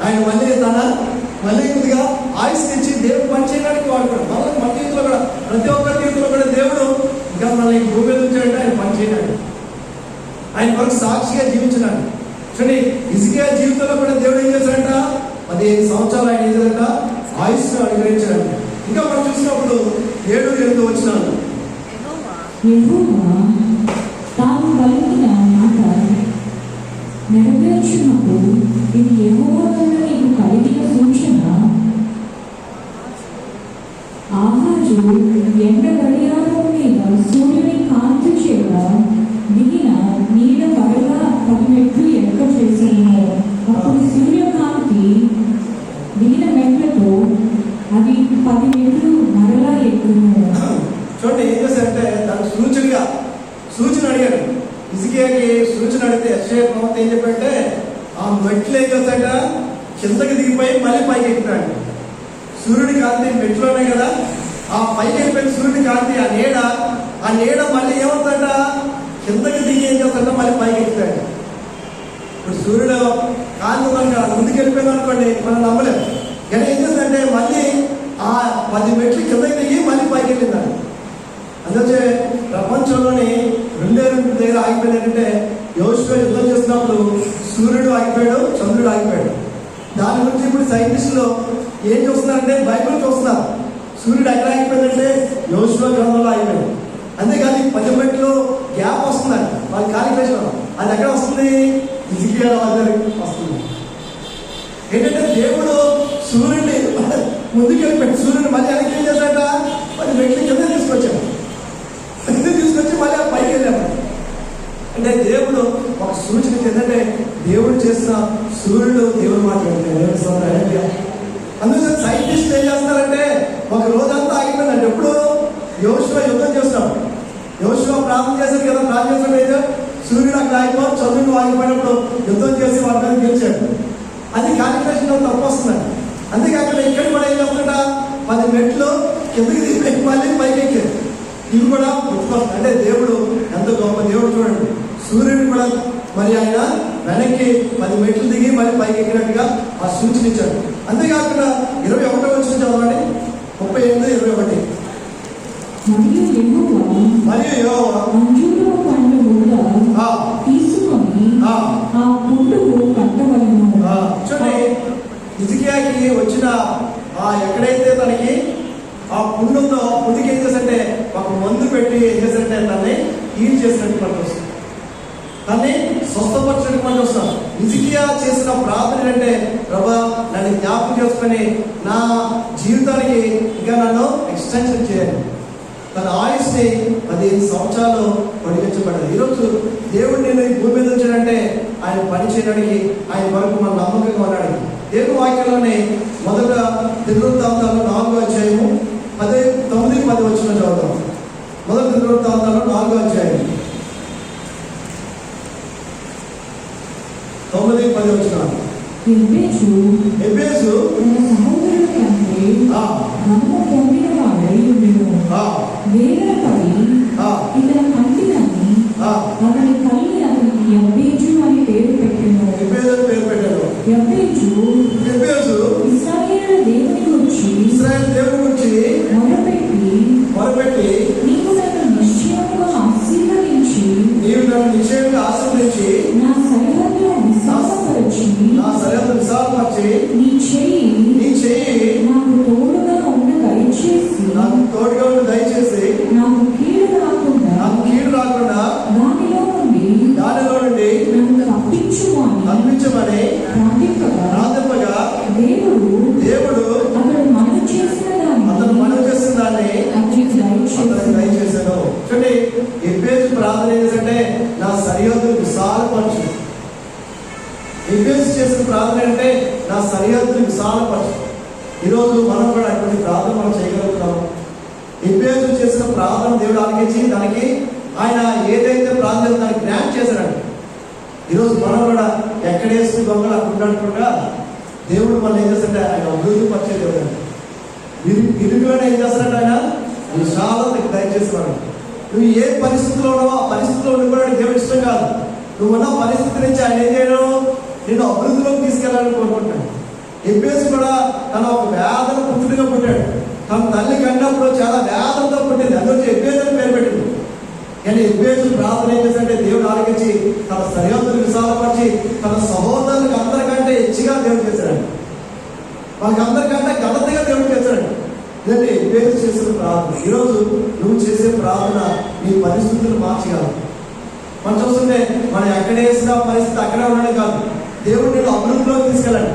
ఆయన మళ్ళీ కొద్దిగా ఆయుష్ ఇచ్చి దేవుడు పని చేయడానికి వాడుకోవడం. మళ్ళీ మన జీవితంలో కూడా, ప్రతి ఒక్కరి జీవితంలో కూడా దేవుడు ఇంకా మళ్ళీ భూమి మీద ఉంచాడంటే ఆయన పని చేయడానికి, ఆయన కొరకు సాక్షిగా జీవించినాడు. చూడండి, హిజ్కియా జీవితంలో కూడా దేవుడు ఏం చేశాడంట? 15 సంవత్సరాలు ఆయన ఏం చేశాడంట? ఆయుష్ అనుగ్రహించాడు. ఇంకా మనం చూసినప్పుడు 7-8 వచనాలు, యెహోవా తాను పలికిన మాట నెరవేర్చునప్పుడు ఇది యెహోవా వలన నీకు కలిగిన సూచన. ఆహాజు ఎండ గడియారం మీద సూర్యుని కాంతి చేత దిగిన నీడ మరలా 10 మెట్లు ఎక్క చేశాను. అప్పుడు సూర్యకాంతి దిగిన మెట్లతో అది 10 మెట్లు మరలా ఎక్కును. చూడండి ఏం చేశారంటే, దానికి సూచన అడిగాడు. హిజ్కియాకి సూచన అడిగితే యెషయా ప్రవక్త ఏం చెప్పంటే, ఆ మెట్లు ఏం చేస్తాడ? కిందకి దిగిపోయి మళ్ళీ పైకి ఎక్కుతాడు. సూర్యుడి కాంతి మెట్లు ఉన్నాయి కదా, ఆ పైకి వెళ్ళిపోయిన సూర్యుడి కాంతి ఆ నీడ మళ్ళీ ఏమవుతాడ? కిందకి దిగి ఏం చేస్తాడ? మళ్ళీ పైకి ఎక్కుతాడు. ఇప్పుడు సూర్యుడు కాంతి ముందుకు వెళ్ళిపోయింది అనుకోండి, మనం నమ్మలేము. కానీ ఏం చేస్తుందంటే మళ్ళీ ఆ 10 మెట్లు కిందకి దిగి మళ్ళీ పైకి వెళ్ళిందాడు. అందుకే ప్రపంచంలోని 2 దగ్గర ఆగిపోయింది. ఏంటంటే యోషువ యుద్ధం చేస్తున్నప్పుడు సూర్యుడు ఆగిపోయాడు, చంద్రుడు ఆగిపోయాడు. దాని గురించి ఇప్పుడు సైంటిస్టులు ఏం చూస్తున్నారంటే, బైబిల్ చూస్తున్నారు. సూర్యుడు ఎక్కడ ఆగిపోయిందంటే యోషువ గ్రంథంలో ఆగిపోయాడు. అంతేకాదు 10 మెట్లు గ్యాప్ వస్తుందండి వాళ్ళ కాలిక్యులేషన్. అది ఎక్కడ వస్తుంది? హిజ్కియా దగ్గరికి వస్తుంది. ఏంటంటే దేవుడు సూర్యుడిని ముందుకు వెళ్ళిపోయాడు, సూర్యుడు మళ్ళీ వెనక్కి ఏం చేశాడ? 10 మెట్లు కింద తీసుకొచ్చాడు. తీసుకొచ్చి మళ్ళీ ఆ పైకి వెళ్ళాము. అంటే దేవుడు ఒక సూచన ఏంటంటే, దేవుడు చేసిన సూర్యుడు దేవుడు మాట్లాడుతాడు. అందుకే సైంటిస్టులు ఏం చేస్తారంటే, ఒక రోజంతా ఆగిపోయిందంటే ఎప్పుడు యోషువ యుద్ధం చేస్తున్నాడు. యోషువ ప్రార్థన చేశాడు కదా, ప్రార్థన చేసినప్పుడు అయితే సూర్యుడు అక్కడ ఆగిపోయి చంద్రుడు ఆగిపోయినప్పుడు యుద్ధం చేసి వాళ్ళ మీద గెలిచాడు. అది కాలిక్యులేషన్ తప్పు వస్తుందండి. అంతేకాకుండా ఇక్కడ కూడా ఏం చేస్తుంట 10 మెట్లు కిందకి దిగి మళ్ళీ పైకి ఎక్కారు. ఇవి కూడా గుర్తుకొస్తుంది. అంటే దేవుడు ఎంత గొప్ప దేవుడు చూడండి. సూర్యుడు కూడా మరి ఆయన వెనక్కి 10 మెట్లు దిగి మళ్ళీ పైకి ఎక్కినట్టుగా ఆ సూచన ఇచ్చాడు. అంతేకాకుండా 21 వచ్చిన చదవండి, 38-21. మరియు యెహోవా అంజూరపు పండ్ల ముద్ద తీసుకొని ఆ పుండుకు కట్టవలెను. చూడండి, హిజ్కియాకి వచ్చిన ఎక్కడైతే తనకి ఆ పుండు ఉందో పుండుకి ఏం చేశారంటే ఒక మందు పెట్టి ఏం చేశారంటే దాన్ని హీల్ చేసినట్టు మనకు వస్తుంది, దాన్ని స్వస్థపరచడానికి మనకు వస్తాం. హిజ్కియా చేసిన ప్రార్థన అంటే, ప్రభా నన్ను జ్ఞాపకం చేసుకొని నా జీవితానికి ఇంకా నన్ను ఎక్స్టెన్షన్ చేయాలి. తన ఆయుష్ని 15 సంవత్సరాలు పొడిగించబడ్డాడు. ఈరోజు దేవుడు నేను ఈ భూమి మీద ఉంచాడంటే ఆయన పని చేయడానికి, ఆయన వరకు మన నమ్మకంగా ఉన్నాడు. దేవుని వాక్యంలోనే మొదట దినవృత్తాంతాలు 4వ అధ్యాయము 9-10 వచ్చిన చదువుతాం. మొదటి దినవృత్తాంతాలు 4వ అధ్యాయం 9-10 వచ్చిన. ఎబ్బేసు తన సహోదరుల కంటే ఘనము పొందిన వాడై ఉండెను. వేదనపడి ఇతని కంటినని అతని తల్లి అతనికి యబ్బేజు అని పేరు పెట్టెను. యబ్బేజు ఇశ్రాయేలు దేవుని గురించి మొరపెట్టి నీవు నన్ను నిశ్చయముగా ఆశీర్వదించి నా సరిహద్దును విశాలపరచి నీ చెయ్యి నాకు తోడుగా ఉండ దయచేసి నాకు కీడు రాకుండా దానిలో నుండి నన్ను తప్పించుమని ప్రార్థింపగా దేవుడు అతడు మనవి చేసిన దాన్ని అతనికి దయచేశాను. చూడండి, ఎబ్బేసు ప్రార్థన ఏంటంటే నా సరిహద్దులు విశాలపరచు. ఎబ్బేసు చేసిన ప్రార్థన అంటే నా సరిహద్దులు విశాలపరచు. ఈరోజు మనం కూడా అటువంటి ప్రార్థన మనం చేయగలుగుతాము. ఎబ్బేసు చేసిన ప్రార్థన దేవుడు ఆలకించి దానికి ఆయన ఏదైతే ప్రార్థన దానికి గ్రాంట్ చేశాడండి. ఈరోజు మనం కూడా ఎక్కడేసుకుని దొంగలు అక్కడ ఉండకుండా దేవుడు మనం ఏం చేస్తాడంటే ఆయన అభివృద్ధి పరిచే దేవుడు. ఇరుకులోనే ఏం చేస్తాడంటే ఆయన విశాలతకి దయచేస్తున్నాడు. నువ్వు ఏ పరిస్థితిలో ఉన్నావో ఆ పరిస్థితిలో ఉండిపోవడానికి దేవుడు ఇష్టం కాదు. నువ్వు ఉన్న పరిస్థితి నుంచి ఆయన ఏం చేయడం, నిన్ను అభివృద్ధిలోకి తీసుకెళ్ళాలని కోరుకుంటాడు. ఎబ్బేసు కూడా తన ఒక వేదన పుట్టుగా పుట్టాడు. తన తల్లి కన్నప్పుడు చాలా వేదనతో పుట్టింది, అందులో ఎబ్బేసు అని పేరు పెట్టింది. కానీ ఎబ్బేసు ప్రార్థన ఏం చేశాడంటే దేవుడు ఆలకించి తన సరిహద్దులు విశాలపరిచి తన సహోదరులకు అందరికంటే హెచ్చుగా దేవుడు చేశాడు. వాళ్ళకి అందరికంటే ఘనతగా దేవుడు చేశాడు. ఇదంటే ఎబ్బేసు చేసిన ప్రార్థన. ఈరోజు నువ్వు చేసే ప్రార్థన నీ పరిస్థితులు మార్చగలవు. మనం చూస్తుంటే మనం ఎక్కడ వేసిన పరిస్థితి అక్కడే ఉండడం కాదు, దేవుడు నేను అభివృద్ధిలోకి తీసుకెళ్ళాలి.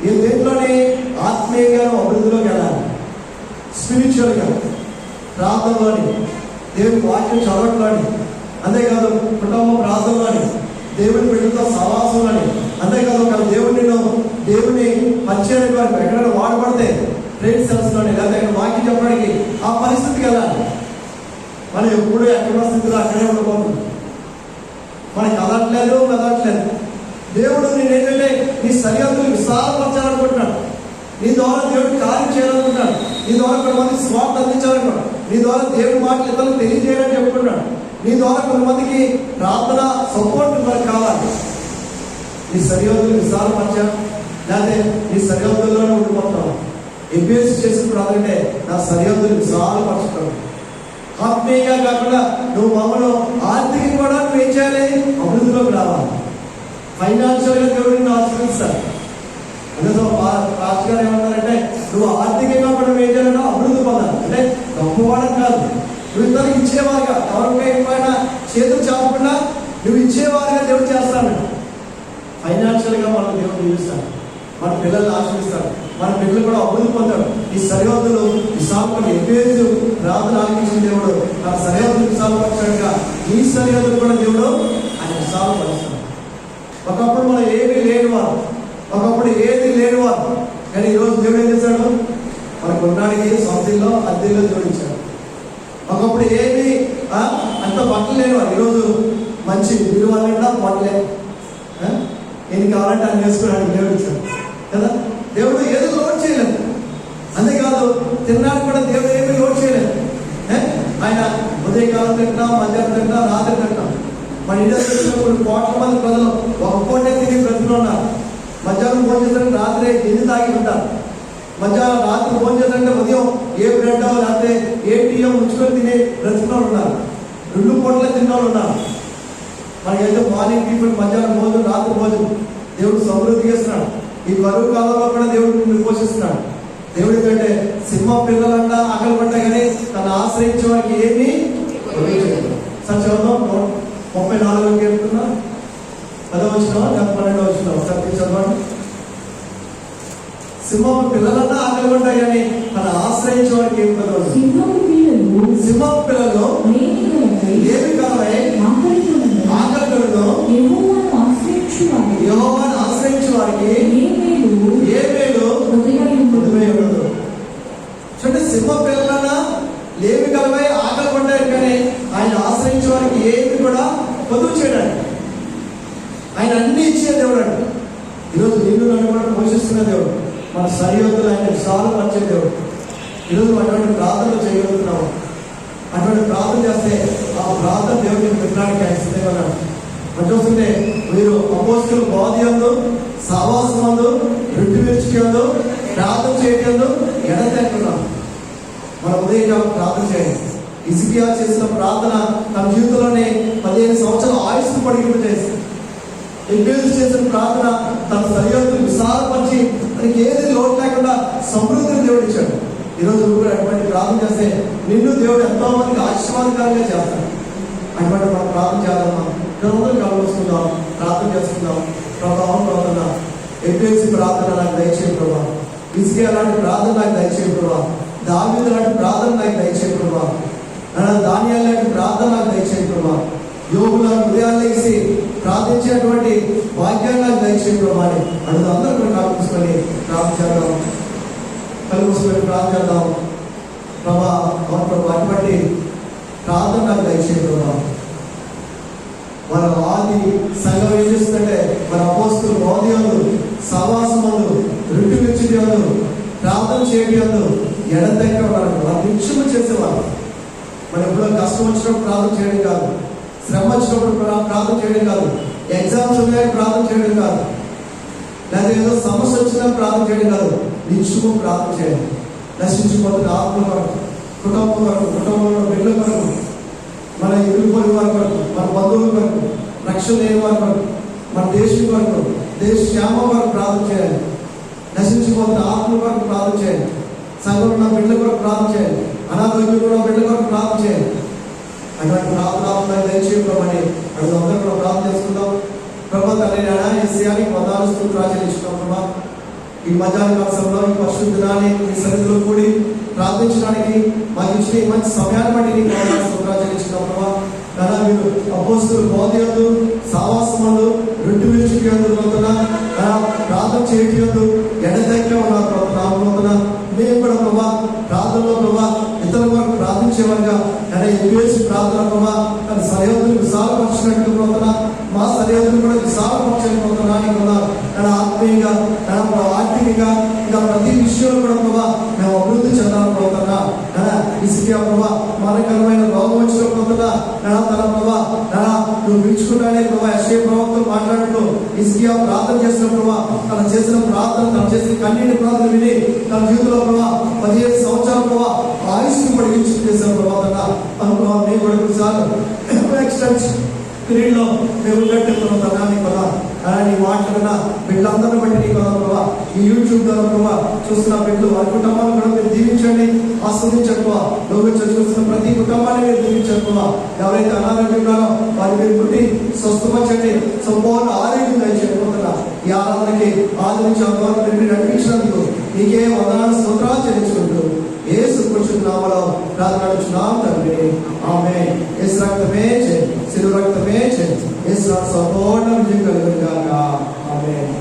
ఈ దేంట్లోనే ఆత్మీయంగా అభివృద్ధిలోకి వెళ్ళాలి. స్పిరిచువల్గా ప్రార్థనలోని, దేవుని వాక్యం చదవట్లోని, అంతేకాదు కుటుంబ ప్రార్థనలోని, దేవుని బిడ్డలతో సహవాసంలోని, అంతేకాదు ఒక దేవుని పరిచయం వారికి ఎక్కడైనా వాడబడితే ట్రైన్ సెల్స్లోని లేదా ఎక్కడ వాక్యం చెప్పడానికి ఆ పరిస్థితికి వెళ్ళాలి. మనం ఎప్పుడు ఎక్కడ స్థితిలో అక్కడే ఉండిపోతుంది. మనకి కదట్లేదు. దేవుడు నేనేంటంటే నీ సరిహద్దులు విశాలపరచాలనుకుంటున్నాడు. నీ ద్వారా దేవుడికి కార్యం చేయాలనుకుంటున్నాడు. నీ ద్వారా కొంతమందికి స్వార్థ అందించాలనుకున్నాడు. నీ ద్వారా దేవుడి మాటలు ఇతరులకు తెలియజేయాలని చెప్పుకుంటున్నాడు. నీ ద్వారా కొంతమందికి ప్రార్థన సపోర్ట్ మనకు కావాలి. నీ సరిహద్దులు విశాలపరచా లేకపోతే నీ సరిహద్దుల్లోనే ఉండిపోతావు. ఎబ్బేసు చేసిన ప్రార్థన అంటే నా సరిహద్దులు విశాలపరచుతావు. ఆత్మీయంగా కాకుండా నువ్వు మమ్మల్ని ఆర్థికంగా కూడా నువ్వు ఏం చేయాలి, అభివృద్ధిలోకి రావాలి. ఫైనాన్షియల్గా దేవుడిని ఆశీర్వదిస్తాడు. అందులో రాజు గారు ఏమన్నారంటే నువ్వు ఆర్థికంగా కూడా నువ్వు ఏం చేయాలంటే అభివృద్ధి పొందాలి. అంటే గొప్పవాడని కాదు, నువ్వు ఇద్దరికి ఇచ్చేవారుగా, ఎవరికైనా ఎప్పుడైనా చేతులు చాపకుండా నువ్వు ఇచ్చేవారుగా దేవుడు చేస్తాడు. ఫైనాన్షియల్గా మనం దేవుడు జీవిస్తాడు, మన పిల్లల్ని ఆశీర్వదిస్తాడు, మన పిల్లలు కూడా అభివృద్ధి పొందాడు. ఈ సరిహద్దులు విశాలపడి ఎబ్బేసు ప్రార్థన ఆలకించిన దేవుడు తన సరిహద్దులు విశాలపరచాడుగా ఈ సరిహద్దులు కూడా దేవుడు ఆయన విశాలపరుస్తాడు. ఒకప్పుడు మనం ఏది లేనివారు కానీ ఈరోజు దేవుడు ఏం చేశాడు, మనకు ఉన్నాడికి సొంతల్లో అద్దెల్లో జోడించాడు. ఒకప్పుడు ఏమి అంత బట్టలు లేనివారు. ఈరోజు మంచి విలువలంటే బట్టలే, ఏం కావాలంటే అని వేసుకోవడానికి దేవుడు ఇచ్చాడు కదా. దేవుడు ఏదో లోడ్ చేయలేదు. అంతేకాదు తినడానికి కూడా దేవుడు ఏమీ లోడ్ చేయలేదు. ఆయన ఉదయకాలం తింటా, మధ్యాహ్నం తింటా, రాత్రి తింటా. మన ఇండియా కొన్ని కోట్ల మంది ప్రజలు ఒక పూటే తిరిగి బ్రతుకులు ఉన్నారు. మధ్యాహ్నం భోజనం చేస్తారంటే రాత్రి ఎన్ని తాగి ఉంటారు. మధ్యాహ్నం రాత్రి భోజనం చేస్తారంటే ఉదయం ఏ బ్రెడ్ లేకపోతే ఏ టీయో ముచ్చుకొని తినే బ్రతుకులు ఉన్నారు. 2 పూటలే తిన్నవాళ్ళు ఉన్నారు. మనకైతే మార్నింగ్ టిఫిన్, మధ్యాహ్నం భోజనం, రాత్రి భోజనం దేవుడు సమృద్ధి చేస్తున్నాడు. ఈ కరువు కాలంలో కూడా దేవుడు నిన్ను పోషిస్తున్నాడు. దేవుడు ఏంటంటే సింహం పిల్లలంట ఆకలి పడ్డా కానీ తను ఆశ్రయించే వారికి ఏమీ సార్ చదువుతాం. 34 చెప్తున్నా, 10వ వచనం, 12వ వచనం సత్యం చదవండి. సింహం పిల్లలన్నా ఆకలి పడ్డాయి కానీ తను ఆశ్రయించే వారికి ఏమి పదవ. సింహం పిల్లలు ఏమి కాలమై ఆకలితో యెహోవాను ఆశ్రయించే వారికి ఏ మేలు ఉండదు. చూడండి, సింహ పిల్లలన్నా లేవి కలవై ఆకలి పడ్డారు కానీ ఆయన ఆశ్రయించే వారికి ఏమి కూడా పొదుపు చేయడానికి ఆయన అన్ని ఇచ్చే దేవుడు అండి. ఈరోజు నిన్ను నన్ను కూడా పోషిస్తున్న దేవుడు, మన సరిహద్దులు ఆయన విశాలపరిచే దేవుడు. ఈరోజు అటువంటి ప్రార్థనలు చేయగలుగుతున్నాము. అటువంటి ప్రార్థన చేస్తే ఆ ప్రార్థన దేవుడిని పెట్టడానికి ఆయన సిద్ధంగా మనం చూస్తుంటే మీరు అపోస్తుల బోధయందు, సహవాసమందు, రొట్టె విరుచుకందు, ప్రార్థన చేయటందు ఎడతెక్కున్నాం. మన ఉదయకాలం ప్రార్థన చేయండి. హిజ్కియా చేసిన ప్రార్థన తన జీవితంలోనే 15 సంవత్సరాల ఆయుష్ను పొడిగింపు చేసింది. ఎబ్బేలు చేసిన ప్రార్థన తన సరిహద్దులు విశాలపరిచి తనకి ఏది లోటు లేకుండా సమృద్ధిని దేవుడు ఇచ్చాడు. ఈరోజు కూడా అటువంటి ప్రార్థన చేస్తే నిన్ను దేవుడు ఎంతో మందికి ఆశీర్వాదకరంగా చేస్తాడు. అటువంటి మనం ప్రార్థన చేద్దామా? అందరూ కలుసుకుందాం, ప్రార్థన చేసుకుందాం. ప్రభావం ప్రార్థన, ఎబ్బేసి ప్రార్థన నాకు దయచేయ ప్రభా. హిజ్కియా లాంటి ప్రార్థన నాకు దయచేయ ప్రభా. దావీదు లాంటి ప్రార్థన నాకు దయచేయ ప్రభా. దానియేలు లాంటి ప్రార్థన నాకు దయచేయ ప్రభా. యోగుల హృదయాలు వేసి ప్రార్థించేటువంటి వాక్యాన్ని నాకు దయచేయ ప్రభా అని అడుగు. అందరూ కూడా కాల్పుకొని ప్రార్థన చేద్దాం, కలుపుకొని ప్రార్థన చేద్దాం. ప్రభా అవును ప్రభా, అటువంటి ప్రార్థన నాకు దయచేయ ప్రభా. మన ఆది సంఘం ఏం చేస్తుందంటే మన అపోస్తులు బోధయందు, సహవాసమందు, రొట్టె విరుచుకందు, ప్రార్థన చేయటందు ఎడతెక్క వాళ్ళు నిత్యము చేసేవాళ్ళు. మన ఎప్పుడో కష్టం వచ్చినప్పుడు ప్రార్థన చేయడం కాదు, శ్రమ వచ్చినప్పుడు ప్రార్థన చేయడం కాదు, ఎగ్జామ్స్ ఉన్నాయని ప్రార్థన చేయడం కాదు, లేదా ఏదో సమస్య వచ్చినా ప్రార్థన చేయడం కాదు, నిత్యము ప్రార్థన చేయాలి. నశించిపోతున్న ఆత్మ కొరకు, కుటుంబం కొరకు, కుటుంబంలో బిడ్డల కొరకు, మన ఇరుగు వారి కొరకు, మన బంధువుల కొరకు, రక్షణ లేని వారి కొరకు, మన దేశం కొరకు, దేశ క్షేమం కొరకు ప్రార్థన చేయాలి. నశించిపోతున్న ఆత్మ కొరకు ప్రార్థన చేయాలి. సంఘంలో ఉన్న బిడ్డల కొరకు ప్రార్థన చేయాలి. అనారోగ్యం కూడా బిడ్డల కొరకు ప్రార్థన చేయాలి. అటువంటి ప్రార్థన దయచేయమని అడుగు. అందరూ కూడా ప్రార్థన చేసుకుందాం. ప్రభా తండ్రి ఏసయానికి వందనాలు స్తుతులు ఆచరించుకున్నాం. ప్రభా ఈ మధ్యాహ్న కాలంలో ఈ పరిశుద్ధ దినాన్ని ఈ సన్నిధిలో కూడి ప్రార్థించడానికి మాకు ఇచ్చిన ఈ మంచి సమయాన్ని బట్టి నీకు వందనాలు స్తుతులు ఆచరించుకున్నాం. ప్రభా నానా మీరు అపోస్తుల బోధయందు, సహవాసమందు, రొట్టె విరుచుకందు ప్రార్థన చేయటందు ఎడతెక్క ఉన్నారు ప్రభుత్వ. మేము కూడా ప్రభా ప్రార్థనలో ప్రభా ఇతరుల వరకు ప్రార్థించేవారుగా ఎప్పేసి ప్రార్థన ప్రభా తన సరిహద్దులు విశాలపరిచినట్టు పోతున్నా, మా సరిహద్దులు కూడా విశాలపరచకపోతున్నాను ఉన్నారు. తన ఆత్మీయంగా, తన ఆర్థికంగా, ఇంకా ప్రతి విషయంలో కూడా ప్రభా మేము అభివృద్ధి చెందాలనుకుంటున్నా. హిజ్కియా ప్రభా మరణకరమైన రోగం వచ్చినపోతున్నా తన ప్రభా నువ్వు పిలుచుకుంటానే ప్రభా యెషయా ప్రవక్తతో మాట్లాడుతూ హిజ్కియా ప్రార్థన చేసిన ప్రభా తను చేసిన ప్రార్థన, తను చేసిన కన్నీటి ప్రార్థన విని తన జీవితంలో ప్రభా 15 సంవత్సరాల ప్రభా ఆయుష్ని పొడిగించి చేసిన ప్రభా అనుభవ మేము కూడా కొన్నిసార్లు ఎక్స్టెన్షన్ పీరియడ్లో మేము ఉన్నట్టున్నా నీ కదా నీ మాటలన్నా బిడ్డలందరిని బట్టి నీ కదా ప్రభా ఈ యూట్యూబ్ ద్వారా ప్రభా చూస్తున్న బిడ్డలు వారి కుటుంబాన్ని కూడా మీరు దీవించండి, ఆస్వాదించకపో. లోక చూస్తున్న ప్రతి కుటుంబాన్ని మీరు దీవించకపో. ఎవరైతే అనారోగ్యం ఉన్నారో వారి మీరు పుట్టి స్వస్థపరచండి, సంపూర్ణ ఆరోగ్యం దయచేయకపోతున్నా. ఈ ఆరాధనకి ఆదరించి అందువల్ల మీరు నడిపించినందుకు నీకే వందనాలు స్తోత్రాలు చెల్లించుకుంటూ యేసు పరిశుద్ధ నామములో ప్రార్థించున్నాం తండ్రి, ఆమేన్. యేసు రక్తమే జయం, శిలువ రక్తమే జయం. యేసు సంపూర్ణ విజయం కలుగును గాక. ఆమేన్.